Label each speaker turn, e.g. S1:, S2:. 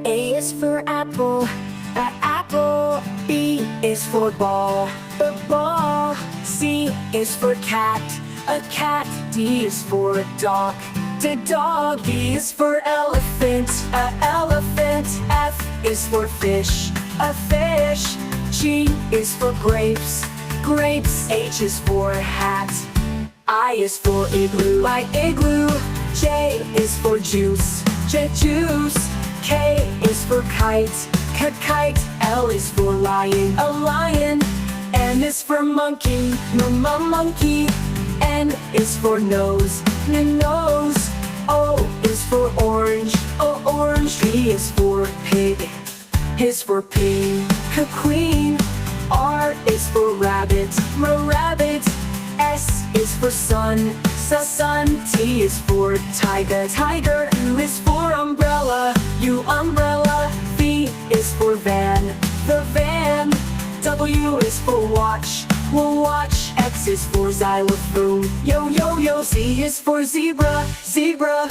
S1: A is for apple, apple. B is for ball, ball. C is for cat, a cat. D is for dog, dog. E is for elephant, elephant. F is for fish, a fish. G is for grapes, grapes. H is for hat. I is for igloo, igloo. J is for juice, juice. K is for kite, kite. L is for lion, a lion. N is for monkey, monkey. N is for nose, nose. O is for orange, orange. P is for pig, is for pig, queen. R is for rabbit, rabbit. S is for sun, sun. T is for tiger, tiger. U is for umbrella, umbrella. V is for van, the van. W is for watch, watch. X is for xylophone, yo. Z is for zebra, zebra.